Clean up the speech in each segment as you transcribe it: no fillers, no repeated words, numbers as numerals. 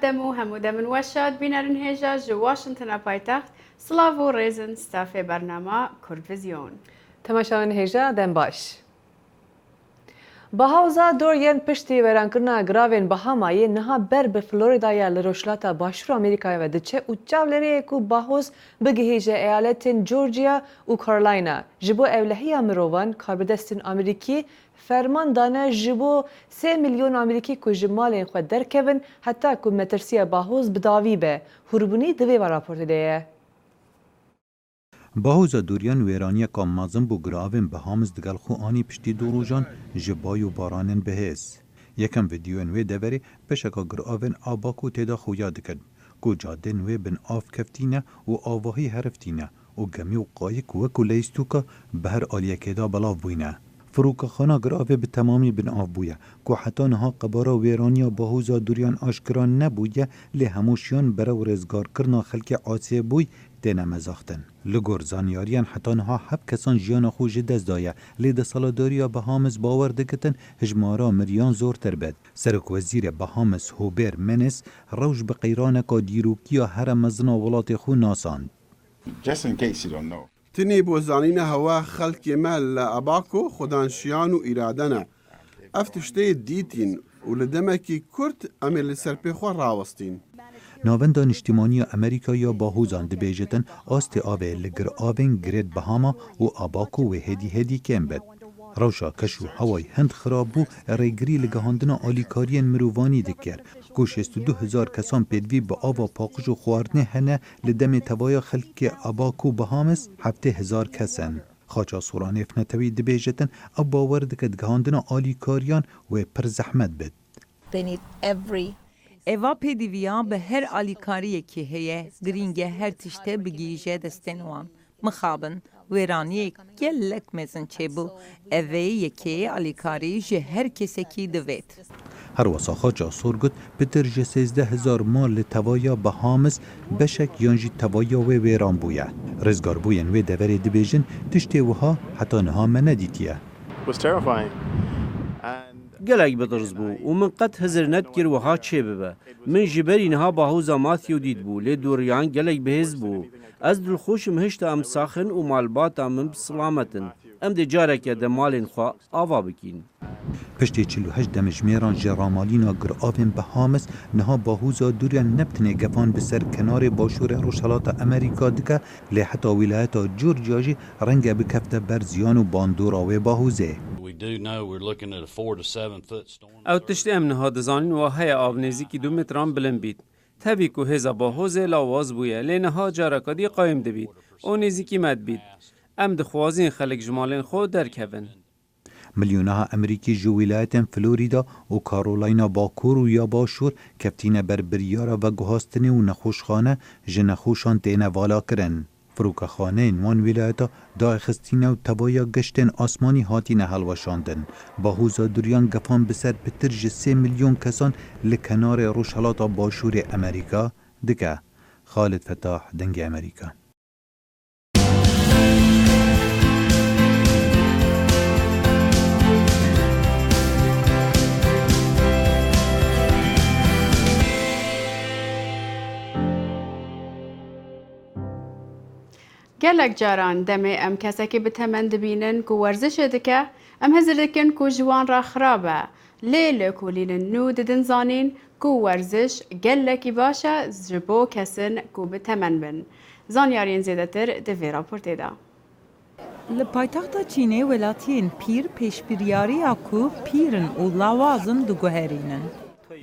دمو همو دمن وشاد بینرن هیجا جو واشنطن پایتخت سلاو و ریزن ستاف برنامه کورتویزیون تماشاون هیجا دم باش بهاوزا دورین پشتی ورانکرنا گراوین بهامایی نها بر به فلوریدایا لروشلاتا باشور آمریکا و دچه و چاولری کو باهوز بگهیجه ایالتین جورجیا و کارولاینا جبو اولهی مروان کاربدستین آمریکی فرمان دانه جبو 3 میلیون آمریکی کو جمالین خود درکوین حتی کو مترسیا باهوز بداوی به هربونی دوی و راپورت دیه باهوزا دوریان ویرانی که مازن بو گراوین بهامز دگل خو آنی پشتی دو روزان جبای و بارانن بهز. یکم ویدیو نوی دوری پشکا گراوین آباکو تیدا خویا دکن. کو جاده نوی بن آف کفتینه و آواهی هرفتینه و گمی و قایق وکو لیستو که بهر آلیه کدا بلاف بوینه. فروک خانه گراوه به تمامی بن آف بویه که حتی نها قبارا ویرانی باهوزا دوریان آشکران نبویه لی هموشیان برو رزگار کرنا خلک عاصی بوی دینه مزاختن. لگور زانیاریان حتی نها هب کسان جیان خوش دست دایه لی ده سالاداریا بهامز باور دکتن هجمارا مریان زور تر بد. سرک وزیر بهامز هوبر منس روش به قیرانکا دیروکیا هر مزنا ولات خو ناساند. Just in case you don't know. تنی بوزانین هوا خلق مال لأباكو خدانشيان و إرادنا افتشتي ديتين ولدمكي كرت أمي لسرپي خور راوستين ناوندان اجتماعی امریکا یا باهوزان دبیجتن آست آوه لگر آوین گرید بهاما و آباکو و هدی کم بد. روشا کشو هوای هند خرابو ریگری لگهاندنا آلیکارین مروانی دکر. گوش 62,000 کسان پیدوی با آوا پاقش و خواردنه هنه لدم توایا خلک آباکو بهامس 7,000 کسن. خاچا سوران افنتوی دبیجتن اب باورد که دگهاندنا آلیکاریان و پر زحمت بد. Eva pediviyan به هر آلیکاری که هیه گرینگه هر تشته بگیجه دستنوان مخابن ویرانی گلک مزن چه بو اوه یکی آلیکاری جه هر کسی کی دوید هر واسا خاچا سورگت بترجه 13,000 مال لتوایا بهامس بشک یانجی توایا و ویران بویه رزگار بوین و دوری دبیجن تشته وها حتی نها من ندیتیه گلک بدرز بو و من قد هزر ندکر وها چه ببه من جبری نها باهوزا ماثیو دید بو لی دوریان گلک بهز بو از دل خوشم هشتا ام ساخن و مالباتا من بسلامتن ام دی جارک ده مالین خواه آوا بکین پشتی 48 دمجمیران جرامالینا گرآوین بهامس نها باهوزا دوریان نبتنه گفان بسر کنار باشور روشالات امریکا دکه لی حتی ولایتا جورجیاجی رنگ بکفته بر زیان و باندورا و باهوزه او تشتی ام نها دزانین و های آونیزی که 2 متران بلند بید تبی که هزا باهوزه لاواز بویه لی نها جارکادی قایم دبید او نزیکی مد بید ام دخوازین خلق جمالین خود درکوین ملیونها امریکی جو ولایتن فلوریدا و کارولاینا باکور و یا باشور کفتین بر بریارا و گهاستنه و نخوشخانه جنخوشان تینه والا کرن. فروک خانه وان ولایتا دا خستینه و توایا گشتن آسمانی هاتینه حلوشاندن. باهوزا دوریان گفان بسر بترج 3 میلیون کسان لکنار روشالات باشور امریکا دکه. خالد فتاح دنگ امریکا. گلک جاران دمه ام کسی که بتمند بینن کو ورزش دکه ام هزر دکن کو جوان را خرابه لیل کولین نو ددن زانین کو ورزش گلکی باشه جبو کسن کو بتمند بن زانیارین زیده تر دوی راپورتی دا لپایتخت چینه ولاتین پیر پیشبریاری اکو پیرن و لاوازن دو گوهرینن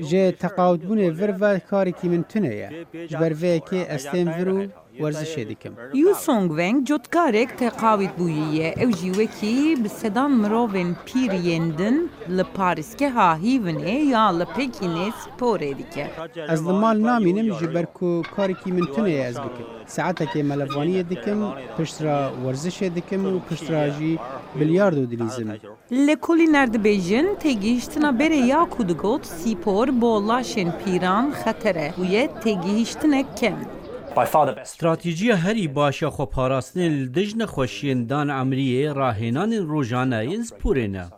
جه تقاعد بونه ور کاری که من تنه جبر وی که استیم ورو ورزش دکم یو سونگ ونگ جوتکارک تقاعد بویه او جیوه کی بسدان مروین پیر یندن لپاریس که ها هیونه یا لپکینه سپوره دیکه از دمال نامینم جبر کو کاری که من تنه از بکم ساعتا که ملوانی دکم پشت را ورزش دکم و پشت را جی بلیاردو دلیزم لکولی نرد بیجن تگیشتنا بره یا کودگوت سیپور بولاشن پیران خطره ویه تگیشتنا کم استراتیجی هری باشه خو پاراستن لدجن خوشیندان عمریه راهنان روزانه این سپورینه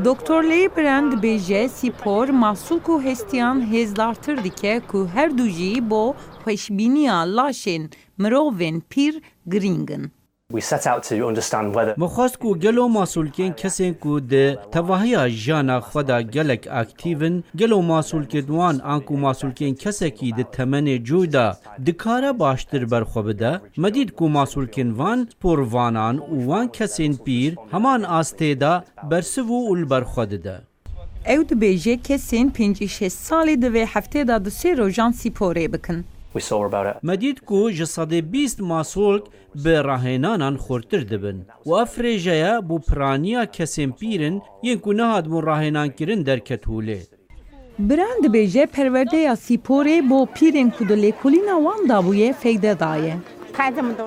Doktor Brand bêje spor mahsul ku hestiyan hêzdartir dike ku her du jî bo xweşbîniya laşên mirovên pîr giringin. مخواست کو گلو مسئولکین کسین کو ده تواهی جانا خدا گلک اکتیون گلو مسئولکدوان آنکو مسئولکین کسکی ده تمن جویدا دکاره باشتر برخو بده مدید کو مسئولکین وان پروانان و وان کسین پیر همان آسته دا برسو ول برخو ده. Ew dibêje kesên 56 salê divê heftêda di sê rojan spορê bikin. مدید کو جسد 20 مسئول به راهنانان خورتر دبن و افریجایا بو پرانیا کسیم پیرن ین کو نهاد مو راهنان کرن در کتوله. Brand dibêje perwerdeya spορê bo pîrên ku di lêkolîna wan dabûye feyde daye.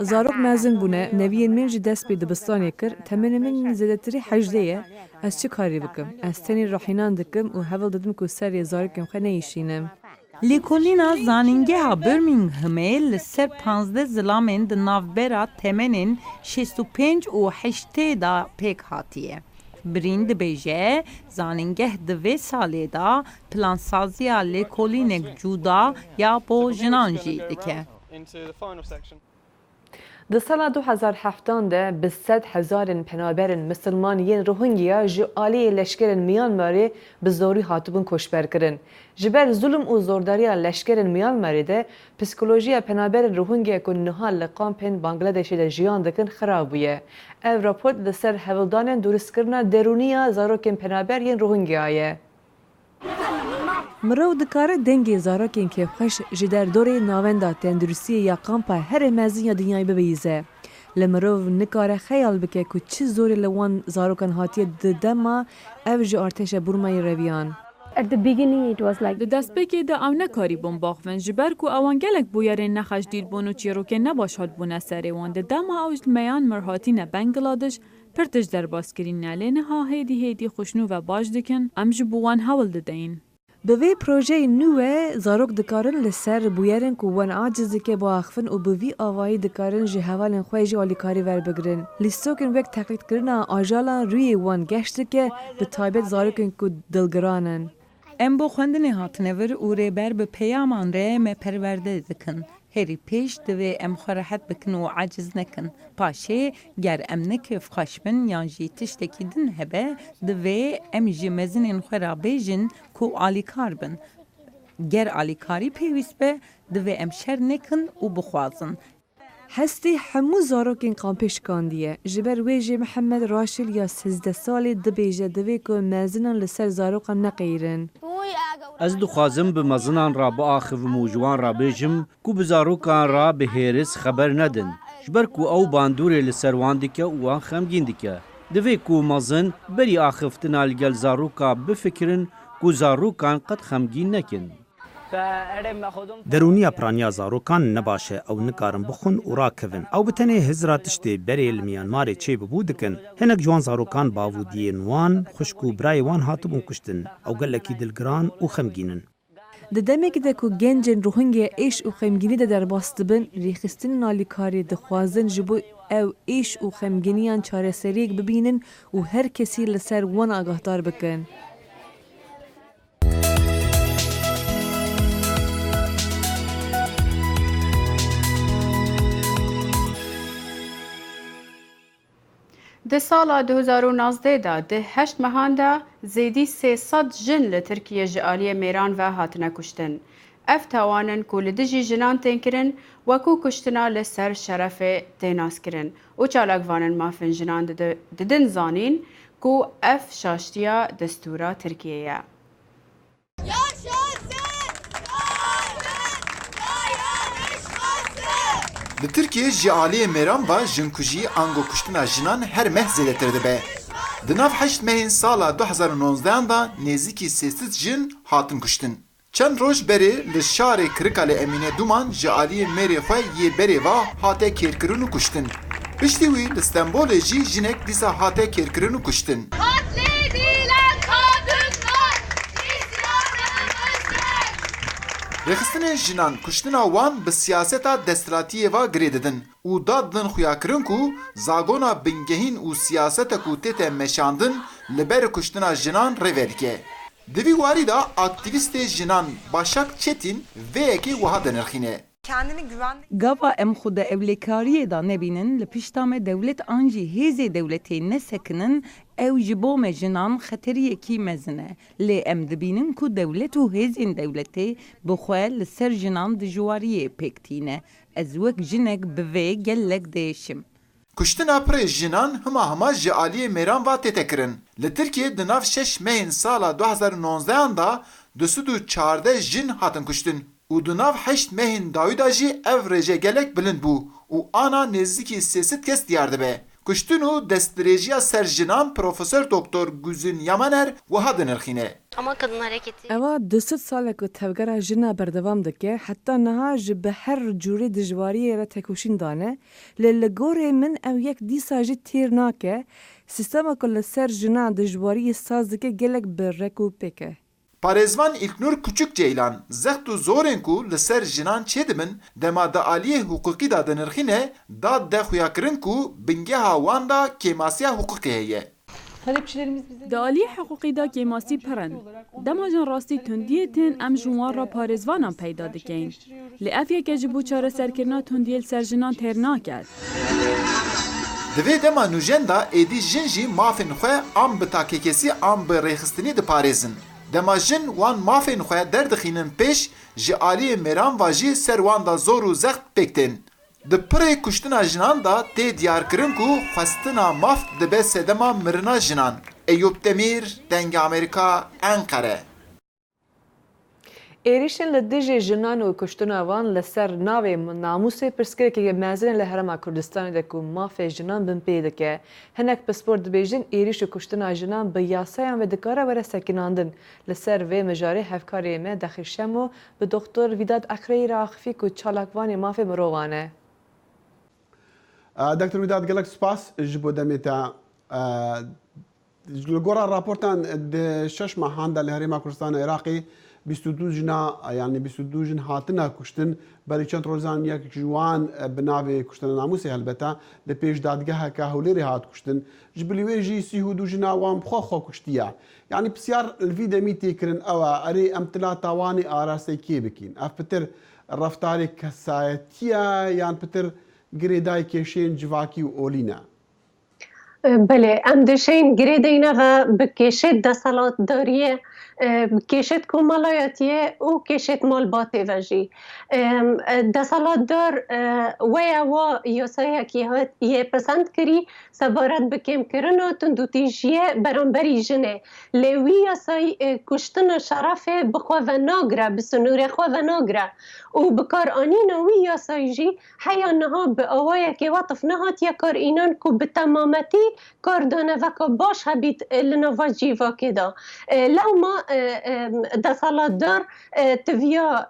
Zarok mezin bûne, neviyên min ji dest pê dibistanê kir, temenê min zêdetirî 18 ye, ez çi karî bikim? Ez tenê rahînan dikim û heval didim ku serê zarokên xwe neyîşînim. Lêkolîna zanîngeha Birminghamê li ser 15 zilamên di navbera temenên 65 û 80 da pêk hatiye. Birîn dibêje zanîngeh di vê salê da plansaziya lêkolînek cuda ya bo jinan jî dike. Di sala 2007 de bi 100,000 penaberên Misilman yên Rohingya ji aliyê leşkerên Myanmarê bi zorî hatibûn koçberkirin. Ji ber zulm û zordariya leşkerên Myanmarê de psikolojiya penaberên Rohingya ku niha li kampên Bangladeşê de jiyan dikin xirab bûye. Ev rapor li ser hevildanên durustkirina derûniya zarokên penaber yên Rohingyayê. Mirov dikare dengê zarokên kêfxweş ji derdorê navenda tenduristiyê ya kampa herê mezin ya dinyayê bibîze. Li mirov nikare xeyal bike ku çi zorê li wan zarokan hatiye di dema ev ji artêşa Burmayê reviyan. Di destpêkê de ew nekarîbûn baxivin ji ber ku ewan gelek bûyerên nexweşdîr bûn û çîrokên nebaş hatbûne serê wan. Di dema ew ji meyan mir hatîne Bangladeş pir tij derbaskirîne lê niha hêdî hêdî xuşnû ve baş dikin em ji bo wan hewl didin. Bi vê projeyê nû ve zarok dikarin li ser bûyerên ku wan aciz dike biaxivin û bi vî avayî dikarin ji hevalên xwe jî alîkarî werbigirin. Lîstokên wek teqlîdkirina ajalan rûyê wan geş dike bi taybet zarokên ku dilgiran in. Em bo xwendinê hatine vir û rêber bi peyaman re me perwerde dikin. Herî pêş divê em xwe rehet bikin û aciz nekin. Paşê ger em nekêfxweş bin yan jî tiştekî din hebe divê em ji mezinên xwe re bêjin ku alîkar bin. Ger alîkarî pêwîst be divê em şer nekin û bixwazin. Hestê hemû zarokên kampê şikandiye. Ji ber wê jê Mihemed Raşil ya 13 salê dibêje divê ku mezinan li ser zarokan neqeyîrin. Ez dixwazim bi mezinan ra biaxivim û ji wan re bêjim ku bi zarokan ra bi hêris xeber nedin. Ji ber ku ew bandorê li ser wan dike û wan xemgîn dike. Divê ku mezin berî axiftina li gel zaroka bifikirin ku zarokan qet xemgîn nekin. Derûniya piraniya zarokan nebaş e ew nikarin bixwin û rakevin. Ew bi tenê hizra tiştê berê li Myanmarê çêbibû dikin. Hinek ji wan zarokan bavûdiyên wan xwişk û birayê wan hatibûn kuştin. Ew gelekî dilgiran û xemgînin. Di demekê de ku gencên Rohingya êş û xemgînî de derbas dibin, rêxistinên alîkarî dixwazin ji bo ew êş û xemgîniyan çareseriyek bibînin û her kesî li ser wan agahdar bikin. Di sala 2019 da di 8 mehan de zêdî 300 jin li Tirkiye ji aliyê mêran ve hatine kuştin. Ev tawanin ku li dijî jinan tên kirin wekû kuştina li ser şerefê tê naskirin û çalakvanên mafin jinan didin zanîn ku ev şaştiya destûra Tirkiye ye. Li Tirkiye ji aliyê mêran ve jinkujî ango kuştina jinan her meh zêdetir dibe. Di nav 8 mehên sala 2019 da nêzîkî 300 jin hatin kuştin. Çend roj berê li şarê Kirikalê Emîne Duman ji aliyê mêrê xwe yê berê ve hate kêrkirin û kuştin. Piştî wî li Stenbolê jî jinek dîsa hate kêrkirin û kuştin. Rexistinên jinan kuştina wan bi siyaseta desthilatiyê ve girê didin û dad din xuyakirin ku zagona bingehîn û siyaseta ku tê meşandin li ber kuştina jinan rêve dike. Di vî warî da aktivîstê jinan Başak Çetin vê yekê wiha dinirxîne. Gava em xwe di evlêkariyê da nebînin li pişta me dewlet an jî hêzê dewletê nesekinin ew ji bo me jinan xeteriyekî mezin e. Lê em dibînin ku dewlet û hêzên dewletê bi xwe li ser jinan dijwariyê pêk tîne. Ez wek jinek bi vê gelek diêşim. Kuştina pirê jinan hima ji aliyê mêran ve tê kirin. Li Tirkiye di nav 6 mehên sala 2019 da 214 jin hatin kuştin. û di nav 8 mehên dawî da jî ev rêje gelek bilind bû û ana nêzîkî 300 kes diyar dibe. Kuştin û destdirêjiya ser jinan Profesör Doktor Güzin Yamaner wiha dinirxîne. Ama kadın hareketi. Ewa 200 salek ku tevgera jina berdewam dike, heta niha ji bi her curê dijwariyê re tekoşîn dane, lê li gorê min ew yek dîsa jî têr nake, sîstema ku li ser jina dijwariyê saz dike gelek bi rek û pêk e. Parêzvan İlknur Küçükceylan zext û zorên ku li ser jinan çêdimin dema di aliyê hukukî da dinirxîne dad de xuyakirin ku bingeha wan da kêmasiya hukukê heye. Di aliyê hiqûqî da kêmasî pirin. Demajan rastî tundiyê tên em ji wan re parêzvanan peyda dikein. Lê ev yeke ji bo çareserkirina tundiyê li ser jinan têr nake. Di vê dema nûjen da êdî jin jî mafên xwe am bi takekesî am bi rêxistinî diparêzin. Dema jin wan mafên xwe derdixînin pêş ji aliyê mêran ve jî ser wan da zor û zext pêk tên. Di pirê kuştina jinan da tê diyarkirin ku xwestina maf dibe sedema mirina jinan. Eyüp Demir, Dengê Amerîka, Ankara. Êrişên li dijî jinan û kuştina wan li ser navê namûsê pirsgirêkê mezin li Herêma Kurdistanê de ku mafê jinan bin pê dike. Hinek pispor dibêjin êriş û kuştina jinan bi yasayan ve dikare were sekînandin. Li ser vê mijarê hevkarê me Dexîr Şemo bi Doktor Vîdat Akreyî re axivî ku çalakvanê mafê mirovan e. Dr. Vîdat gelek spas ji bo demê te li gora raportan di 6 mehan de li Herêma Kurdistanê Iraqê 22 jina yani 22 jin hatina kuştin berî çend rozan yek ji wan bi navê kuştina namûsê helbete li pêş dadgeheka Hewlêrê hat kuştin ji bilî wê jî 32 jina wan xwe kuştiye. Yani pisyar li vî demî têkirin ew erê em tilata wanê arastê kê bikîn. Ev pitir reftarê kesayetiye yan pitir girêdayê kêşeyên civakî û olî ne. بله ام دشین گریدینه و به کشت دستالاتداریه کشت کمالایاتیه و کشت مال باته وجی دستالاتدار و یاسایی که یه پسند کری سبارت بکم کرن و تندوتیجیه برانبری جنه لیوی یاسایی کشتن شرف بخوا و ناگره بسنور خوا و ناگره و بکار آنی نوی یاسایی جی حیانها به آوایی که وطف نهات یا کار اینان که به تمامتی کار دانه و که باش هبید لنوا جیوا که دا لو ما دستالات دار تویا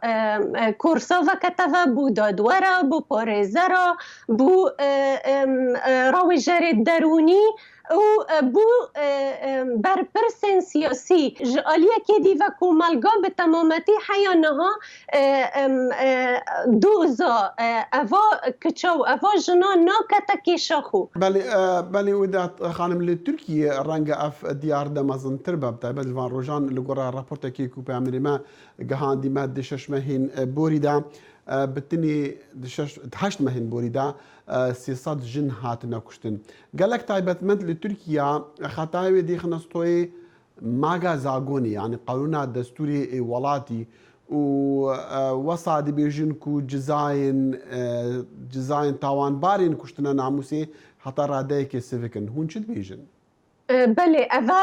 کورسا و کتوا بو دادوارا بو پارزرا بو راوی جرد درونی و بو برپرسن سیاسی جالیه که دی و کومالگا به تمامتی حیانها دوزا اوا کچو اوا جنا ناکتا کشاخو بله ودات خانم لترکیه رنگ اف دیار دمازن تربه بتایبه الوان روجان لگورا راپورتا کی کوپه امری ما گهان دی ماد شش مهین بوریدا بتنی 8 مهین بوریدا 300 جن هاتنا کشتن قالك تایبەتمەند لە تورکیا خەتاوێ دیخنەستۆی ماگا زاگۆنی یعنی قانونا دەستوری وڵاتی و وەسا دەبێژن و جزاین تاوانبارین کوشتنە ناموسێ هەتا ڕادەیەکێ سڤکن هون چ دبێژن بله اوا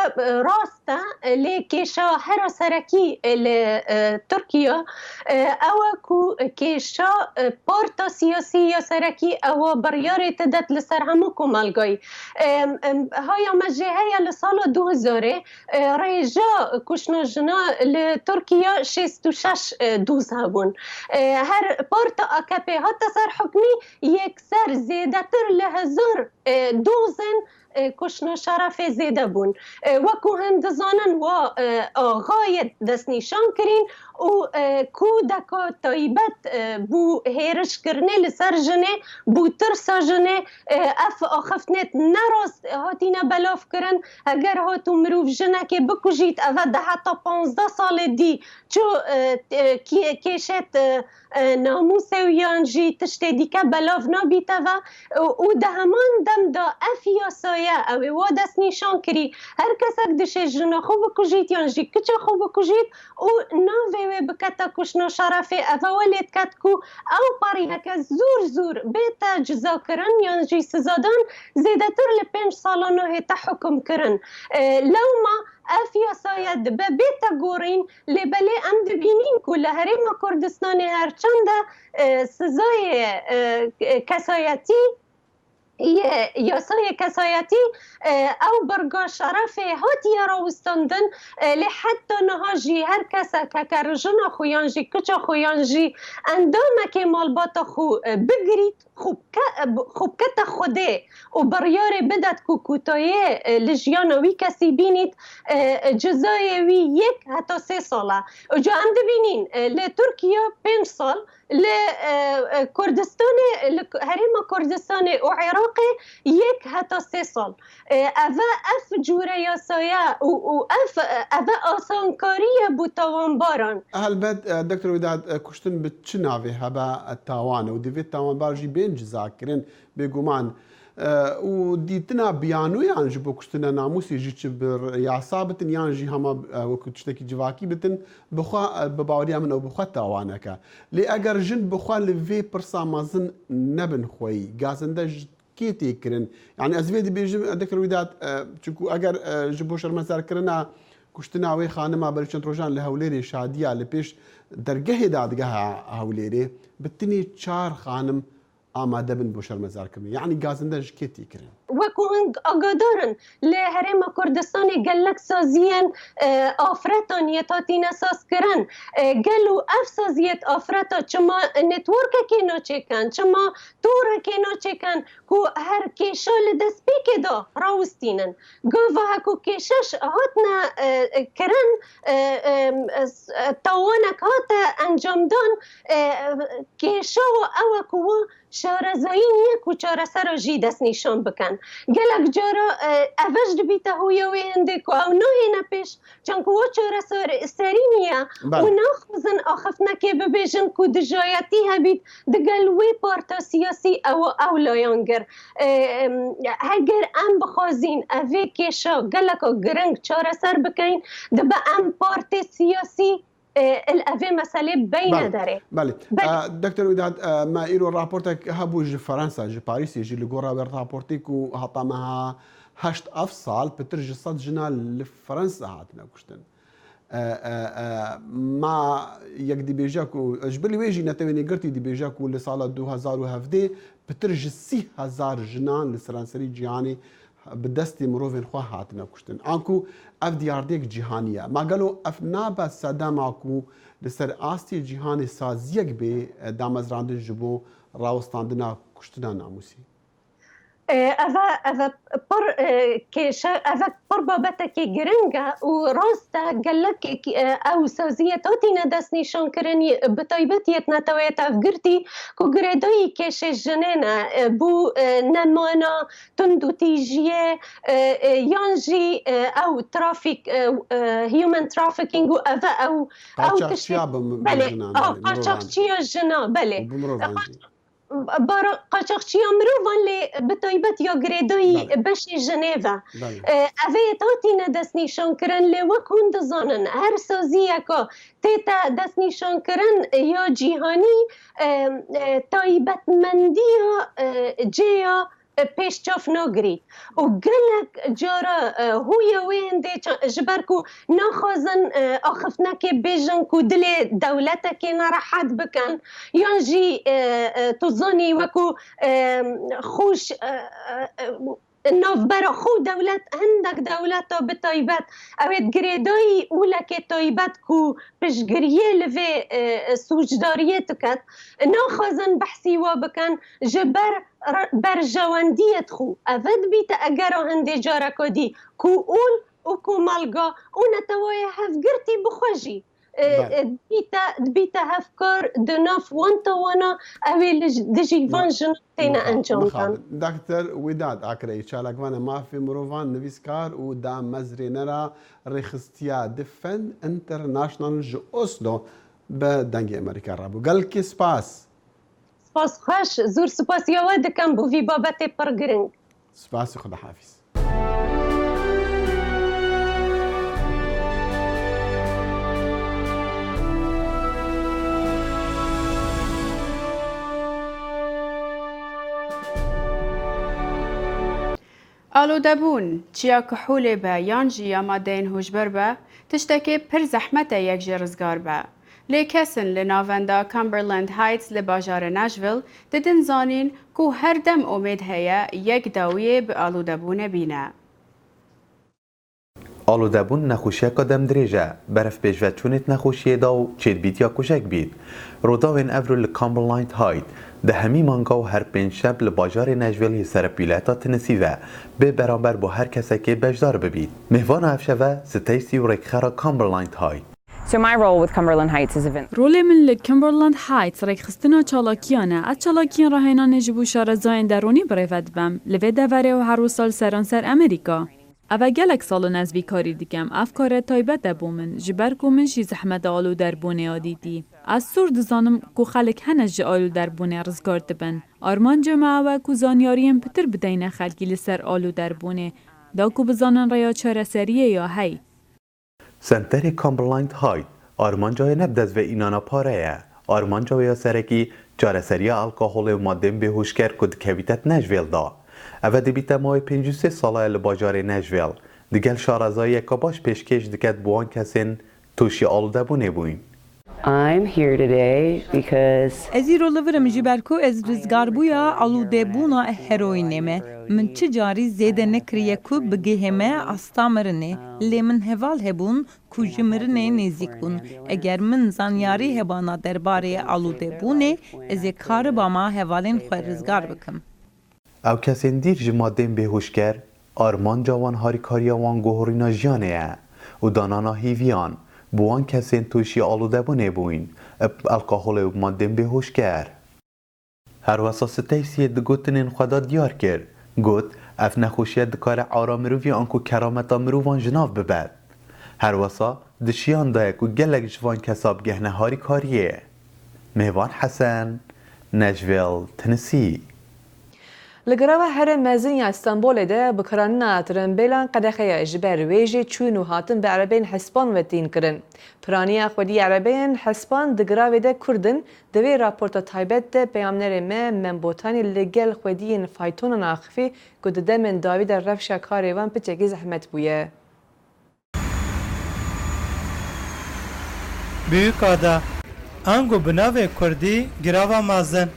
راستا لکیشا هر سرکی لترکیا او کو کیشا پارتا سیاسی یا سرکی او بریاری تدت لسر همو کمالگای های مجهه لسال 2000 ریجا کشنا جنا لترکیا 66 دوز هبون هر پارتا AKP حتی سر حکمی یک سر زیده تر لهزار دوزن کشن شرف زیده بون وکو هندزانن و غایت دست نیشان کرین و کو دکا تایبت بو هیرش کرنه لسر جنه بو ترسا جنه اف آخفتنت نراست هاتینا بلاف کرن اگر هاتو مروف جنه که بکجید اوه ده حتی 15 سال دی چو کشت ناموس و یانجی تشتی دیکه بلاف نابیته و ده همان دم دا اف یاسایه او و دست نیشان کری هر کسک دشه جنه خوب بکجید یانجی کچه خوب بکجید و ناوه بکتا کشنا شرفه او ولید کت کو او پاری هکه زور بیتا جزا کرن یانجی سزادان زیده تر ل5 سالانه تا حکم کرن لو ما افیا ساید به بیتا گورین لبله ام دبینین که لحریم کردستان هرچند سزای کسایتی یاسای کسایتی او برگا شرف هاتی راوستندن لحتی نهاجی هر کسا که کرجن خویانجی کچا خویانجی اندامه که مالبات خو بگرید خوب کت خوده و بریار بدد که کوتایه لجیانوی کسی بینید جزای وی 1 حتی 3 ساله و جا هم دبینین لترکیه 5 سال لكردستان هرم كردستان وعراق 1 حتى 3 سال اوه اف جوره یاسایه و اوه آسانکاریه بو تاوانباران البته دکتر وداد کشتن به چه ناوی هبا تاوان و دیوید تاوانبار جی بین جزا کرن بگومان و دیتنا بیانوی آنج بو کشتن ناموسی جی چه بر یاسا بتن یان جی هما وکو تشتکی جواکی بتن بخوا بباوریا من او بخوا تاوانه که لی اگر جن بخوا لوی پرسا مازن نبن خوی گازنده کیتی کرن يعني ازوید بیجم دکتر وداد چونکو اگر جبو شرمزار کرنا کشتنا وی خانما بلچند روزان لهولری شادیا لپیش درگه دادگاه هولری بتنی 4 خانم آماده بن بو شرمزار کرن يعني گازنده کیتی کرن وکو هنگ آگادارن لحرم کردستان گلک سازیان آفرتان یتاتین اساس کرن گلو اف سازیت آفرتا چما نتورک که ناچکن چما تور که ناچکن کو هر کشال دست بیک دا راوستینن گوه هکو کشش هاتنا کرن تاوانک هات انجام دان کشا و اوکو شارزاین یکو چاره سر جی دست نیشان بکن گلک جارا اوش دبیتا هویوی هنده که او نوهی نپیش چنکو و چاره سرینیه و ناخوزن آخفنا که ببیجن که دجایتی هبید دگلوی پارتا سیاسی او لایانگر اگر ام بخوازین اوی کشا گلک گرنگ چاره سر بکن دبا ام پارت سیاسی الأفي مسألة بين داره. بله. دكتور وداد ما إيرو رابورتك هبو جي فرنسا جي باريس يجي لجورا برابورتك وهطمها 8 سال بترجي صد جنال لفرنسا هاتنا كشتن. ما يك دي بيجاكو جبلي ويجي نتويني قرتي دي بيجاكو لسالة 2017 بترجي 3000 جنان لسرانسري جياني بدستی مروفین خواه هاتنا کشتن آنکو اف دیاردیک جهانیه ما قالو اف نابا صدام آکو لسر آستی جهان سازیک به دامزراندن جبو راوستاندنا کشتنا ناموسی أذا بر بابتك جرنجا وراستا قالك أو سازيتاتنا داس نشان كرني بطيبتيتنا تويتا فقرتي كو قريدوي كيش الجنينة بو نمانا تندو تيجيه يانجي أو ترافيك هيومن ترافيكينج أو قاچاقچيا بله قاچاقچيا جنا بله بارا قاچاقچی مروان لی بطایبت یا گریدایی بشی جنیوه اوه تاتینا دست نیشان کرن لی وکون دزانن هر سازی اکا تیتا دست نیشان کرن یا جیهانی تایبت مندی جیا پیش چاف نگری و گلک جارا هویا وینده جبرکو نخوازن آخفنا که بیجن کو دل دولتا که نراحت بکن یانجی توزانی وکو خوش نافبر خو دولت هندك دولت بتایبت اوید گریدای اولک تایبت کو پشگریه لوی سوجداریت کت ناخازن بحثی و بکن جبر بر جواندیت خو اوید بیت اگر هنده جارکادی کو اول و کو مالگا اون توای هفگرتی بخوشی دبیتا هفکار دناف وانتا وانا اوی دجی وان جنتین انجام کن دکتر وداد عکری چالکوان مافی مروان نویسکار و دام مزری نرا رخستیا دفن انترناشنال جو اسلو به دنگ امریکا رابو گل کی سپاس سپاس خوش زور سپاس یاد کم بو وی بابت پرگرنگ سپاس خدا حافظ آلودبون چیا کحول با یان جیا مادین هوشبر با تشتکی پر زحمت یک جرزگار با لیکسن لناوندا کامبرلند هایتس لباجار ناشویل دیدن زانین کو هر دم امید هیا یک داویه به آلودبون بینه. آلودبون نخوشی کدام دریجه برف پیشوت چونت نخوشی داو چید بیت یا کشک بیت روداوین افرول کامبرلند هایت ده همی مانگا و هر پنج شب لباجار ناشویل سر پیلتا تنسیوه به برابر با هر کسی که بجدار ببید مهوان افشوه ستیسی و رکخرا کامبرلند هایت. So my role with Cumberland Heights is رول من لکمبرلند هایتس رکخستنا چالاکیانه از چالاکیان راهنان نجبو شارزاین درونی بریفت بم لوی دوره و هر سال سرانسر امریکا. اوه گلک سالو نزوی کاری دیگم افکار تایبت دبو من جبر کو من شی زحمت آلو در بونه آدیدی. از سور دزانم کو خلک هنج آلو در بونه رزگار دبن. آرمان جمعه و کو زانیاریم پتر بدین خلکی لسر آلو در بونه. دا کو بزانن ریا چاره سریه یا هی. سنتر کامبرلند هایت آرمان جای نبدز و اینانا پاره آرمان جای سرکی چاره سریه الکاهول و ماده بهوشگر کد کویتت نشویل دا. اوه دبیت ماه 53 ساله لباجار نشویل دیگل شارزایی که باش پیشکش دکت بوان کسین توشی آلوده بونه بوین. I'm here today because ازی رو لورم جبرکو از رزگار بویا آلوده بونا هروینمه من چه جاری زیده نکریه کو بگهمه استامرنه لی من هوال هبون کو جمرنه نزیک بون اگر من زانیاری هبانا درباره آلوده بونه ازی کار با ما هوالین خواه رزگار بکم. او کسین دیر جمادین بهوشگر آرمان جوان هاری کاریا وان گوهرینا جانه و دانانا هیویان بوان کسین توشی آلوده بونه بوین الکاهول و مادین بهوشگر. هر واسه تیسیه دگوتنین خدا دیار کرد گوت اف نخوشیه دکار عارا مروفی آنکو کرامتا مروفان جناف ببد. هر واسه دشیان دایه که گلک جوان کساب گهنه هاری کاریه. مهوان حسن نشویل تنسی لگروا هر مزین استانبول ده بکراننا ترنبیلان قدخه جبر ویجی چون و هاتن به عربین حسبان و تین کرن. پرانی خودی عربین حسبان دگراوی ده کردن دوی راپورتا تایبت ده بیامنر من بوتانی لگل خودی فایتون ناخفی گود ده من داوی در رفشا کاریوان پچگی زحمت بویه. بیوکادا انگو بناوی کردی گراوا مازن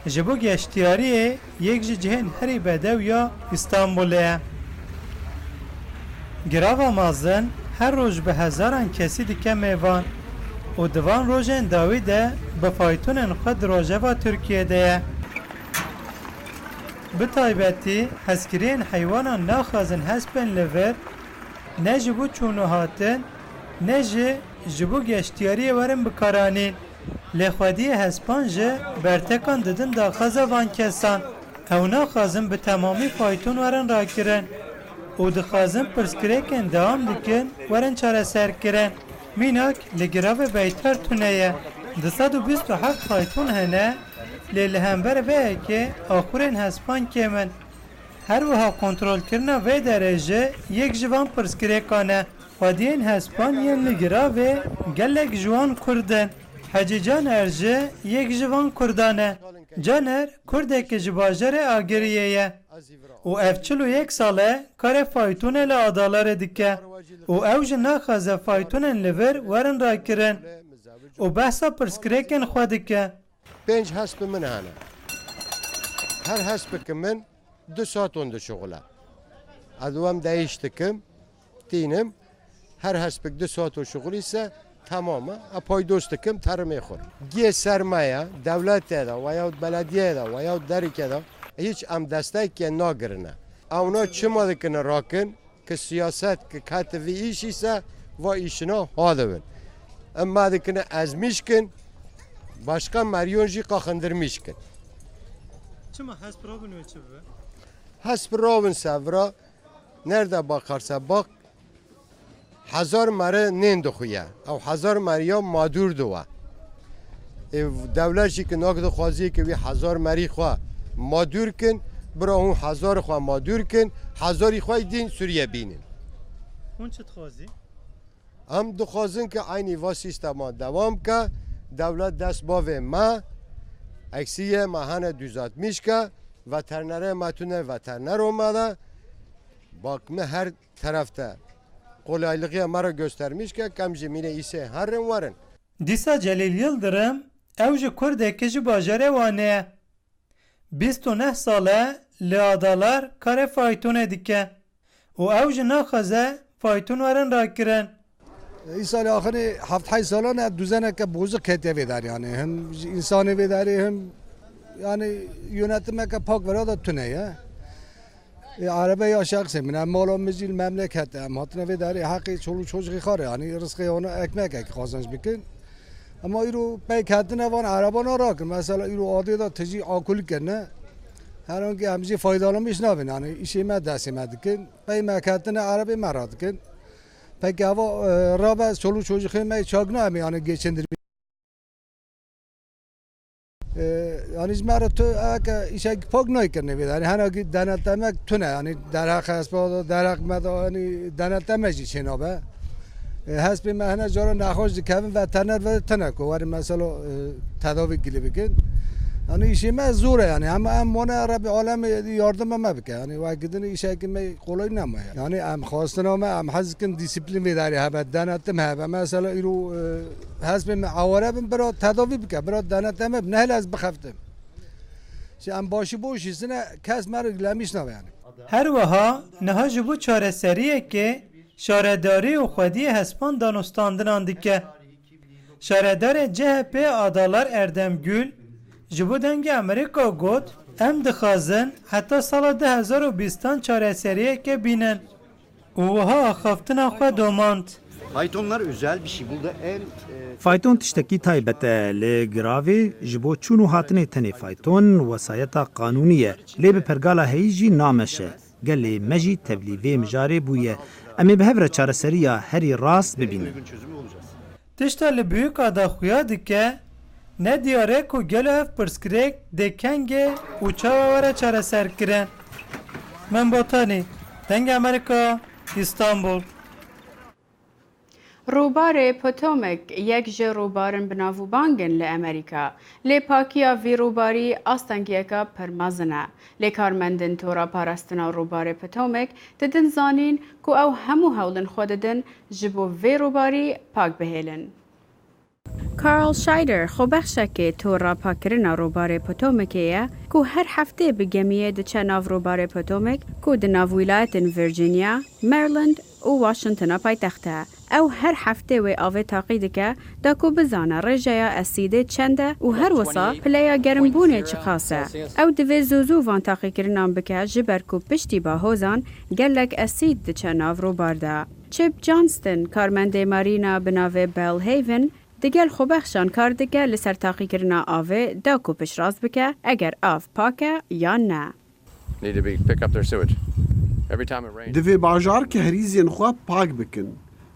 جبو گشتیاری یک جهن هری بدو یا استانبوله. گراوا مازن هر روز به هزاران کسی دیگه میوان و دوان روزن داویده به فایتون خود روزه و ترکیه ده. به تایبتی هسکرین حیوانان ناخازن هسپن لور نه جبو چونو هاتن نه جبو گشتیاری ورن بکارانین. لخوادی هسپانجه برتکان ددن داخازه وان کسان او ناخازن به تمامی فایتون ورن را کرن او دخازن پرسکریکن دوام دکن ورن چاره سر کرن میناک لگراو بیتر تونه 227 فایتون هنه لیلهنبر به که آخورین هسپان کمن هر وها کنترول کرنا و درجه یک جوان پرسکریکانه خوادین هسپان ین لگراو گلک جوان کردن حجی جانر جه یک جوان کردانه جانر کرده که جباجر آگریه و افچلو یک ساله کار فایتون لعدالار دیکه و اوج ناخازه فایتون لور ورن را کرن و بحثا پرسکریکن خوا دیکه 5 حسب من هانا هر حسب که من 2 saat اون شغله ادوام دایش دکم دینم هر هسپک 2 ساعت و شغلی ise تمامه اپای دوست دکم تر میخور گیه سرمایه دولت ده و یا بلدیه ده و یا دریکه ده هیچ ام دسته که ناگرنه اونا چما دکنه راکن که سیاست که کتوی ایش ise و ایشنا هادون اما دکنه از میشکن başka Maryonji kakındırmışkın. Çima hasprobun ve çive? Hasprobun sevra nerede bakarsa bak 1000 mare nendixuya ev 1000 mariya madur duwa. Ev devletçi ki nakd xwazi ki 1000 mari xwa madur kin bira hon 1000 xwa madur kin 1000 xwa din Suriye binin. Hon çet xwazi? Am dixwazin ki aynı va sistema devam ka devlet dest bavê me eksiye mehane düzeltmiş ke veterinere metune veteriner olmalı bak me her tarafta kolaylığı mara göstermiş ke kem jimine ise herrin varın. Dîsa Celil Yıldırım ew ji Kurdekê ji bajarê wane 29 sale li adalar karê faytonê dike û ew ji naxwaze fayton werin rakirin. سال آخر 7-8 سالانه دوزنه که بوزق کتیه ویداری یعنی هم انسانی ویداری هم yani yönetime که پاک وراد تونه ya عربه یا شخصی من مالا مزیل مملکت هم هاتنه ویداری حقی چلو چوزقی خاره یعنی رزقی آنها اکمک که خواستنش بکن اما ایرو پی کتنه وان عربان ها را کن مثلا ایرو عادی دا تجی آکل کنه هر آنکه همزی فایدالا میشنوین یعنی ایشی ما دستی مدکن پی مکتنه عربی مراد کن Peki hava raba çoluk çocuk yemeği çok ne mi yani geçindir. Yani izmara tu işe pek ne ikne bir yani hani denetlemek tüne yani derhak hasbada derhak meda yani denetlemek için abi. Hasbi mehne jara nahoş dikavin veteriner ve tenek var mesela tedavi gibi yani işime zor yani ama mona Rabbi alem yardım ama bike yani vakitini işe kimi kolay nama yani am خواستنامه am hazkin disiplin vedari ha denetim ha mesela iru hasbi awarabim bira tedavi bike bira denetim ne az bxaftim şey am başı boş isine kes merglemiş ne yani her vaha neha ji bu çareseriye ki şaredari û xwediyê hespan danostandin dike şaredarê CHP adalar Erdemgül ji bo dengê Amerîka got em dixwazin heta sala 2020 çareseriyeke bînin û wiha axaftina xwe domand. Faytonlar özel bir şey. Burada en Fayton tiştekî taybet e lê giravê ji bo çûn û hatinê tenê fayton wesayeta qanûnî ye lê bi pergala heyî jî nameşe gelê me jî tevlîvê mijarê bûye em ê bi hev re çareseriya herî rast bibînin. Tişta li büyük ada xuya dike ne diyare ku gelo ev pirskirêk dê kengê û çawa were çareser kirin. Min botanî dengê Amerîka İstanbul. روبار پوتومک یک جه روبارن بناوبانگن لی امریکا. لی پاکیا وی روباری آستانگیکا پرمازنه. لی کارمندن تورا پارستنا روبار پوتومک ددن زانین کو او همو هولن خوددن جبو وی روباری پاک بهیلن. کارل شایدر خوبخشه که تورا پاکرنا روبار پوتومکیه کو هر هفته به گمیه ده چناو روبار پوتومک کو ده ناو ولایتن ویرجینیا، مریلند و واشنطن پایتخته. او هر هفته و آوه تاقیده که دا کو بزانه رجایا اسیده چنده و هر وصا پلیا گرمبونه چه خاصه. او دوی زوزو وان تاقی کرنان بکه جبر کو پشتی با هوزان گلک اسید ده چناو رو بارده. چیپ جانستن کارمنده مارینا بناوه بیل هیون دگل خوبخشان کار دگه لسر تاقی کرنا آوه دا کو پش راز بکه اگر آف پاکه یا نه. دوی باجار که هریزین خواه پاک بکن.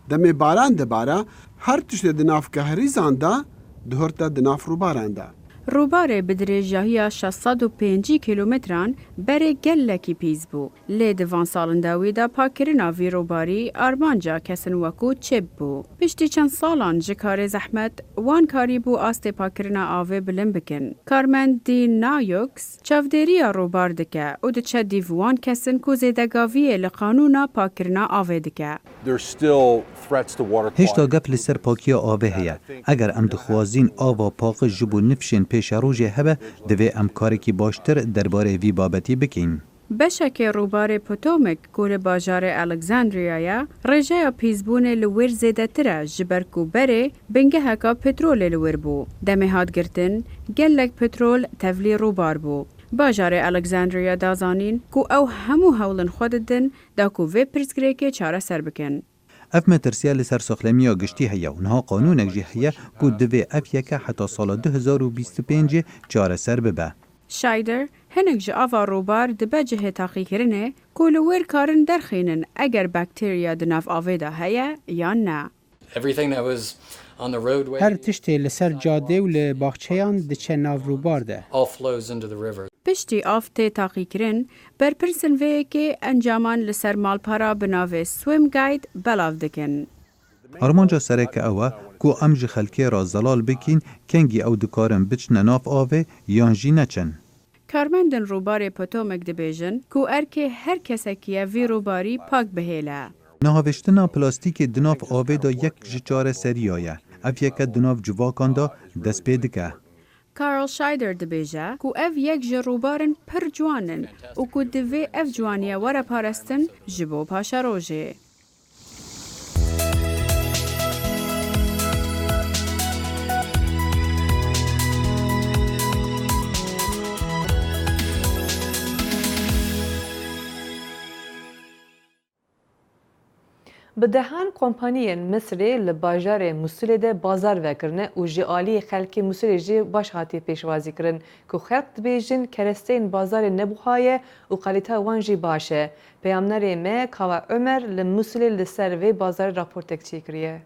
دم باران دباره هر تشت دناف که هریزان دا دهورتا دناف رو باران دا. روبار بدرجاهی 605 کیلومتران بره گلکی پیز بو. لی دوان سالن داوی دا پاکرنا وی روباری آرمانجا کسن وکو چب بو. پشتی چند سالان جکار زحمت وان کاری بو آست پاکرنا آوه بلن بکن. کارمند دی نایوکس چافدری روبار دکه او دچه دیوان کسن کو زیدگاوی لقانونا پاکرنا آوه دکه. هشتا گپ لسر پاکیا آوه هیا. اگر ام دخوازین آوا پاک جبو نفشن پیش روژه هبه دوی ام کاری که باشتر درباره وی بابتی بکین. بشک روبار پوتومک کول باجار الکساندریایا رجای پیزبون لور زیده تره جبرکو بره بنگه هکا پترول لور بو. دمه هاد گرتن گلک پترول تولی روبار بو. باجار الکساندریا دازانین کو او همو هولن خوددن دا کو وی پرسکره که چاره سر بکن. اف مترسیه لسر ساخلمیا گشتی هیا و نها قانونک جی هیا کو دوی اف یکه حتی سال 2025 چاره سر ببه. شایدر هنگ جه آوا روبار دبه جه تاقی کرنه کولویر کارن درخینن اگر باکتریا دناف آویدا هیا یا نه. هر تشتی لسر جاده و لباخچهان دچه ناو روبار ده. پشتی آفته تاقی کرن بر پرسن وی که انجامان لسر مالپارا بناوه سویم گاید بلاو دکن. آرمانجا سرک اوه کو امج خلکی را زلال بکین کنگی او دکارن بچن ناف آوه یانجی نچن. کارمندن روبار پوتومک دبیجن کو ارکه هر کسکیه وی روباری پاک بهیله. نهاوشتنا پلاستیک دناف آوه دا یک جچار سری آیه. اف یک دناف جواکان دا دست پیدکه. کارل شایدر دبیجه کو اف یک جروبارن پر جوانن و کو دوی اف جوانیه وره پارستن جبو پاشا روژه. به دهان کمپانیین مصری لباجار موسول ده بازار وکرنه و جعالی خلک موسول جی باش هاتی پیشوازی کرن که خلق دبیجن کرستین بازار نبوهای و قلیتا وانجی باشه. پیامنری ما کوا عمر لموسول لسر وی بازار راپورتک چی کریه.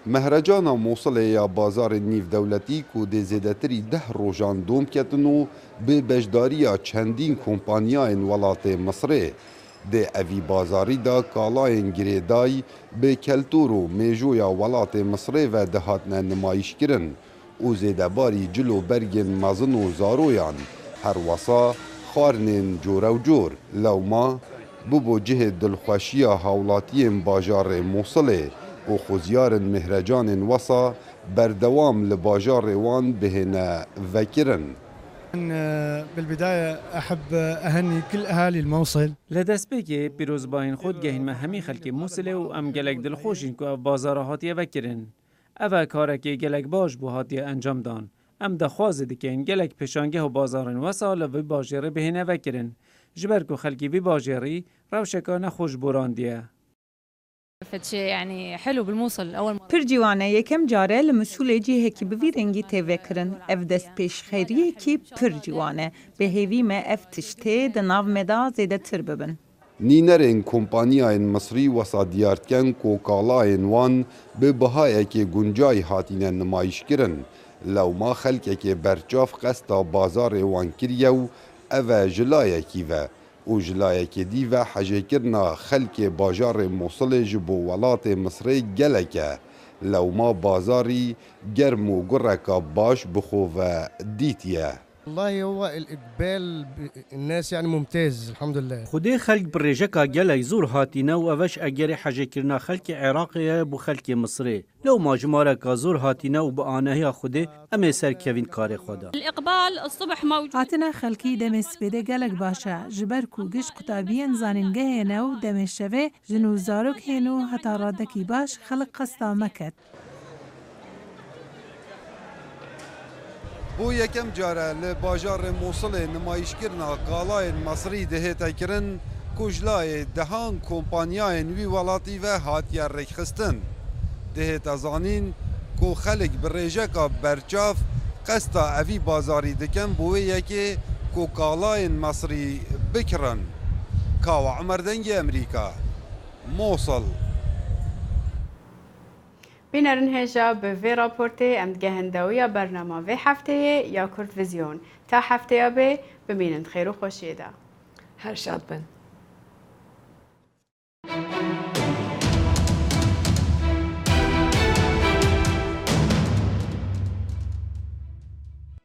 مهرجان موصل یا بازار نیو دولتی کو د زیاتری 10 روزان دوم کتنو به بجداری چندین کمپانیای ولات مصر د اوی بازاری دا کالاین گریدای به کلتور و میجویا ولات مصر و دهاتن نمایش کرن او زیدباری جلو برگن مزن و زارویان هر وسا خارنین جور و جور لوما بو جه دلخوشیا حولاتی بازار موصله و خوزیار مهرجان وسا بردوام لباجار وان بهنا وكرن. بالبداية أحب أهني كل أهالي الموصل. لدست بيكي بيروز باين خود جهين ما همي خلقي موصله و ام گلک دلخوشين كو اف بازار هاتيه وكرن. اوه كاركي گلک باش بو هاتيه انجام دان. ام دخواز دكين گلک پشانگه و بازارن وسا لوي باجره بهنا وكرن. جبر كو خلقي وي باجري روشكا خوش برانديه. فتشي يعني حلو بالموصل اول پرجوانه یکم جاره لمسئول جی هکی بوی رنگی تفکرن اف دست پیش خیریه کی پرجوانه به هیوی ما اف تشته دناو مدا زیده تر ببن. نینرین کمپانیاین مصری وسا دیارتکن کوکالاین وان به بهای که گنجای هاتین نمایش کرن لو ما خلک که برچاف قستا بازار وان کریو او جلایه کی و او جلایه که دی و حجه کرنا خلک باجار موصل جبو ولات مصری گلکه لو ما بازاری گرم و گرکا باش بخو و دیتیه. والله هو الإقبال الناس يعني ممتاز الحمد لله. خودي خلق بريجكا جلي زور هاتينا وأفش أجري حاجة كرنا خلق عراقية بو خلق مصري لو ما جمارك زور هاتينا وبآنها خودي أمي سر كيفين كاري خدا. الإقبال الصبح موجود. هاتنا خلقي دمس بده جلك باشا جبركو جش قطابين زاننجه هنا ودمس شوه جنو زارك هنو حتى رادكي باش خلق قصة مكت. بو یکم جاره لباجار موصل نمایش کرنا قالای مصری دهتا کرن کجلای دهان کمپانیاین وی ولاتی و هاتی رکخستن دهتا زانین کو خلق بریجکا برچاف قستا اوی بازاری دکن بوی یکی کو قالای مصری بکرن کاو عمر دنگ امریکا موصل بینرن هجا به وی راپورته ام گهندویا برنامه وی هفته یا کرد ویزیون تا هفته به بمینن خیر و خوشیده هر شاد بن